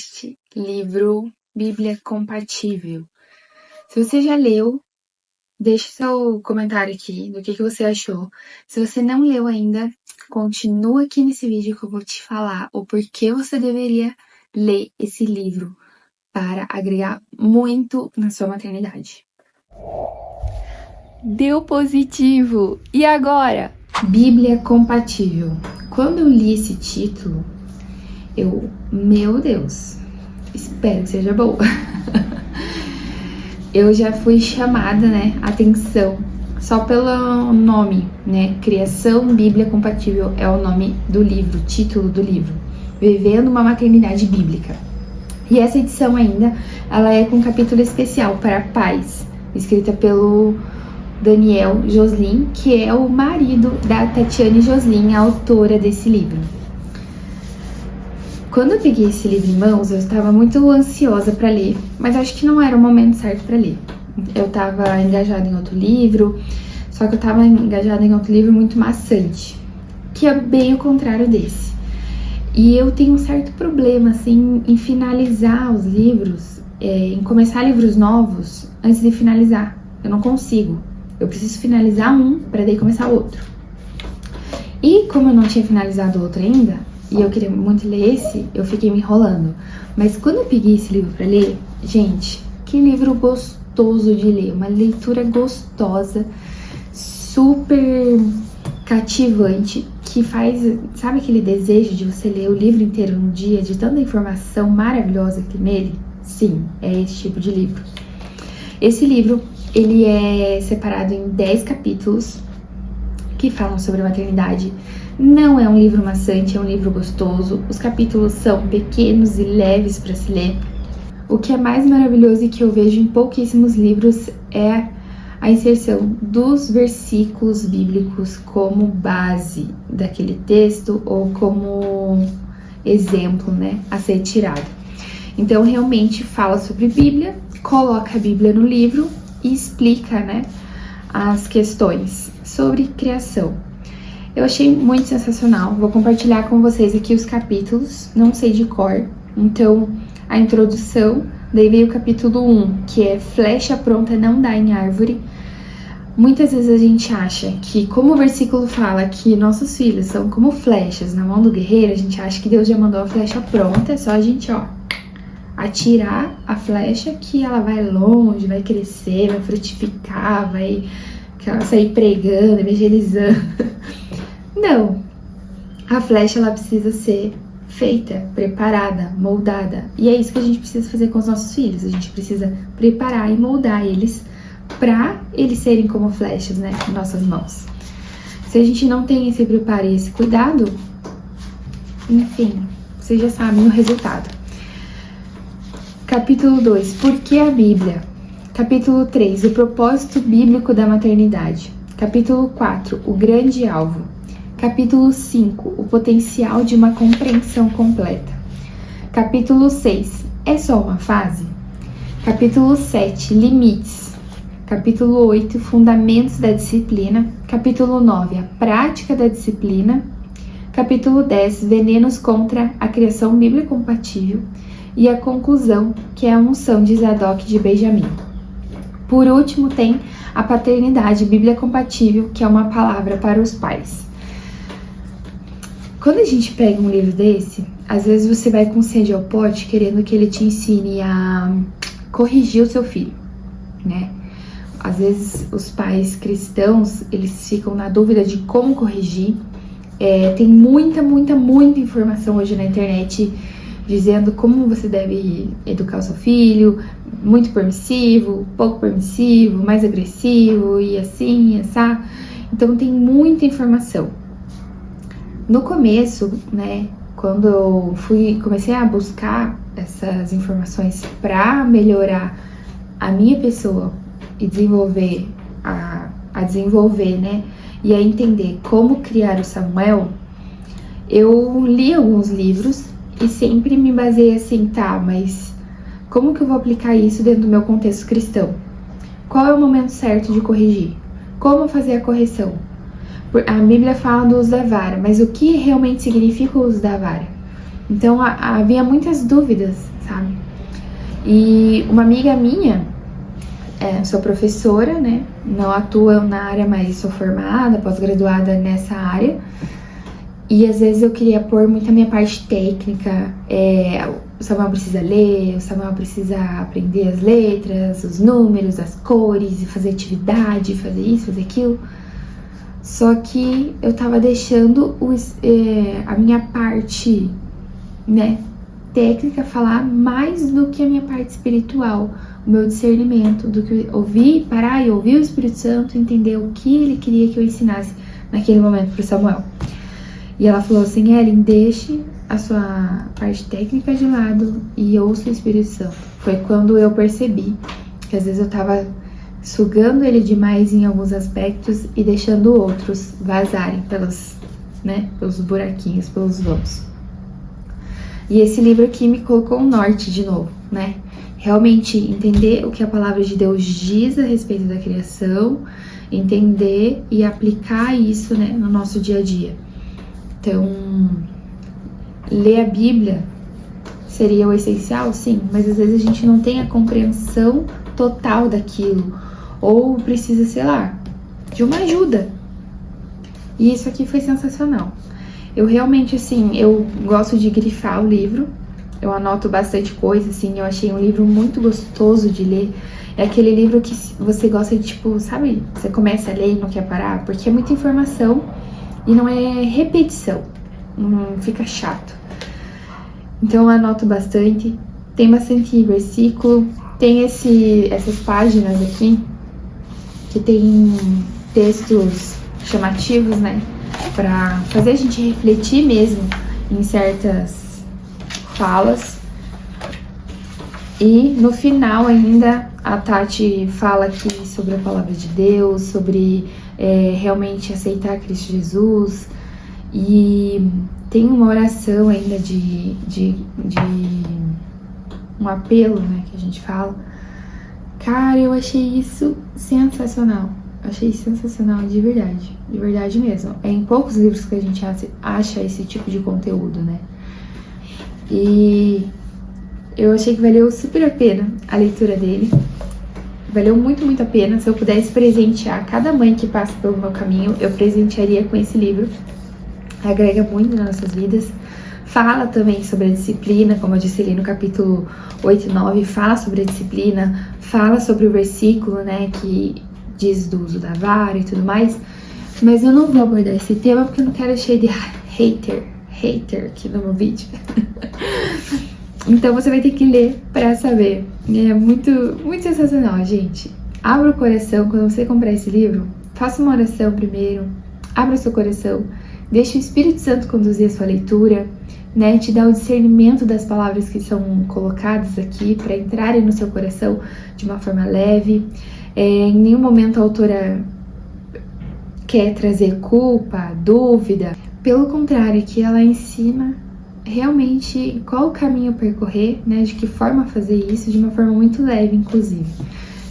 este livro Bíblia Compatível. Se você já leu, deixe seu comentário aqui do que você achou. Se você não leu ainda, continua aqui nesse vídeo que eu vou te falar o porquê você deveria ler esse livro para agregar muito na sua maternidade. Deu positivo! E agora? Bíblia Compatível. Quando eu li esse título, meu Deus, espero que seja boa. Eu já fui chamada, atenção, só pelo nome, Criação Bíblia Compatível é o nome do livro, título do livro. Vivendo uma Maternidade Bíblica. E essa edição ainda, ela é com um capítulo especial para pais, escrita pelo Daniel Joslin, que é o marido da Tatiane Joslin, a autora desse livro. Quando eu peguei esse livro em mãos, eu estava muito ansiosa para ler, mas acho que não era o momento certo para ler. Eu estava engajada em outro livro, só que eu estava engajada em outro livro muito maçante, que é bem o contrário desse. E eu tenho um certo problema, assim, em finalizar os livros, em começar livros novos antes de finalizar. Eu não consigo. Eu preciso finalizar um para daí começar outro. E como eu não tinha finalizado o outro ainda, e eu queria muito ler esse, eu fiquei me enrolando. Mas quando eu peguei esse livro para ler, gente, que livro gostoso de ler. Uma leitura gostosa, super cativante, que faz, sabe aquele desejo de você ler o livro inteiro num dia, de tanta informação maravilhosa que tem nele? Sim, é esse tipo de livro. Esse livro, ele é separado em 10 capítulos que falam sobre a maternidade. Não é um livro maçante, é um livro gostoso. Os capítulos são pequenos e leves para se ler. O que é mais maravilhoso e que eu vejo em pouquíssimos livros é a inserção dos versículos bíblicos como base daquele texto ou como exemplo, a ser tirado. Então, realmente fala sobre Bíblia, coloca a Bíblia no livro e explica, as questões sobre criação. Eu achei muito sensacional. Vou compartilhar com vocês aqui os capítulos, não sei de cor. Então, a introdução, daí veio o capítulo 1, que é flecha pronta não dá em árvore. Muitas vezes a gente acha que, como o versículo fala que nossos filhos são como flechas na mão do guerreiro, a gente acha que Deus já mandou a flecha pronta, é só a gente, atirar a flecha que ela vai longe, vai crescer, vai frutificar, vai sair pregando, evangelizando. Não, a flecha ela precisa ser feita, preparada, moldada. E é isso que a gente precisa fazer com os nossos filhos. A gente precisa preparar e moldar eles para eles serem como flechas, em nossas mãos. Se a gente não tem esse preparo e esse cuidado, enfim, vocês já sabem o resultado. Capítulo 2, por que a Bíblia? Capítulo 3, o propósito bíblico da maternidade. Capítulo 4, o grande alvo. Capítulo 5, o potencial de uma compreensão completa. Capítulo 6, é só uma fase? Capítulo 7, limites. Capítulo 8, fundamentos da disciplina. Capítulo 9, a prática da disciplina. Capítulo 10, venenos contra a criação bíblica compatível. E a conclusão, que é a unção de Zadok de Benjamim. Por último, tem a paternidade bíblica compatível, que é uma palavra para os pais. Quando a gente pega um livro desse, às vezes você vai com sede ao pote querendo que ele te ensine a corrigir o seu filho, Às vezes os pais cristãos, eles ficam na dúvida de como corrigir. Tem muita informação hoje na internet dizendo como você deve educar o seu filho, muito permissivo, pouco permissivo, mais agressivo e assim, e assá. Então tem muita informação. No começo, quando eu comecei a buscar essas informações para melhorar a minha pessoa e desenvolver, e a entender como criar o Samuel, eu li alguns livros e sempre me baseei assim, mas como que eu vou aplicar isso dentro do meu contexto cristão? Qual é o momento certo de corrigir? Como fazer a correção? A Bíblia fala do uso da vara, mas o que realmente significa o uso da vara? Então havia muitas dúvidas, sabe? E uma amiga minha, sou professora, né? Não atuo na área, mas sou formada, pós-graduada nessa área. E às vezes eu queria pôr muito a minha parte técnica. O Samuel precisa ler, o Samuel precisa aprender as letras, os números, as cores, e fazer atividade, fazer isso, fazer aquilo. Só que eu tava deixando a minha parte, né, técnica falar mais do que a minha parte espiritual, o meu discernimento, do que parar e ouvir o Espírito Santo, entender o que ele queria que eu ensinasse naquele momento pro Samuel. E ela falou assim: Ellen, deixe a sua parte técnica de lado e ouça o Espírito Santo. Foi quando eu percebi que às vezes eu tava sugando ele demais em alguns aspectos e deixando outros vazarem pelos buraquinhos, pelos vãos. E esse livro aqui me colocou um norte de novo, né? Realmente entender o que a palavra de Deus diz a respeito da criação, entender e aplicar isso, né, no nosso dia a dia. Então, ler a Bíblia seria o essencial, sim, mas às vezes a gente não tem a compreensão total daquilo, ou precisa, sei lá, de uma ajuda. E isso aqui foi sensacional. Eu realmente, assim, eu gosto de grifar o livro, eu anoto bastante coisa, assim, eu achei um livro muito gostoso de ler. É aquele livro que você gosta de, tipo, sabe, você começa a ler e não quer parar, porque é muita informação e não é repetição, não fica chato. Então eu anoto bastante, tem bastante versículo, tem essas páginas aqui, que tem textos chamativos, né, pra fazer a gente refletir mesmo em certas falas. E no final ainda a Tati fala aqui sobre a palavra de Deus, sobre realmente aceitar Cristo Jesus, e tem uma oração ainda de um apelo, né, que a gente fala. Cara, eu achei isso sensacional. Achei sensacional de verdade mesmo. É em poucos livros que a gente acha esse tipo de conteúdo, né? E eu achei que valeu super a pena a leitura dele. Valeu muito, muito a pena. Se eu pudesse presentear cada mãe que passa pelo meu caminho, eu presentearia com esse livro. Agrega muito nas nossas vidas. Fala também sobre a disciplina, como eu disse ali no capítulo 8 e 9, fala sobre a disciplina, fala sobre o versículo, né, que diz do uso da vara e tudo mais. Mas eu não vou abordar esse tema porque eu não quero cheio de hater aqui no meu vídeo. Então você vai ter que ler pra saber. É muito, muito sensacional, gente. Abra o coração, quando você comprar esse livro, faça uma oração primeiro, abra o seu coração, deixe o Espírito Santo conduzir a sua leitura, né, te dá o discernimento das palavras que são colocadas aqui para entrarem no seu coração de uma forma leve. Em nenhum momento a autora quer trazer culpa, dúvida. Pelo contrário, que ela ensina realmente qual o caminho a percorrer, né, de que forma fazer isso de uma forma muito leve, inclusive.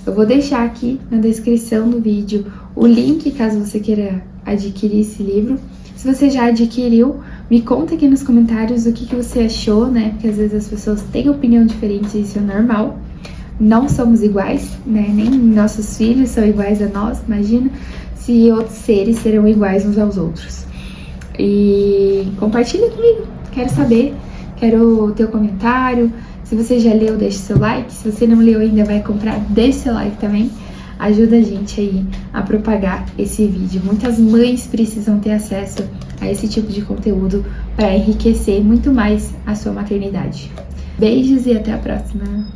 Eu vou deixar aqui na descrição do vídeo o link caso você queira adquirir esse livro. Se você já adquiriu, me conta aqui nos comentários o que você achou, né? Porque às vezes as pessoas têm opinião diferente e isso é normal. Não somos iguais, né? Nem nossos filhos são iguais a nós, imagina se outros seres serão iguais uns aos outros. E compartilha comigo, quero saber, quero o teu comentário. Se você já leu, deixe seu like. Se você não leu ainda, vai comprar, deixe seu like também. Ajuda a gente aí a propagar esse vídeo. Muitas mães precisam ter acesso a esse tipo de conteúdo para enriquecer muito mais a sua maternidade. Beijos e até a próxima!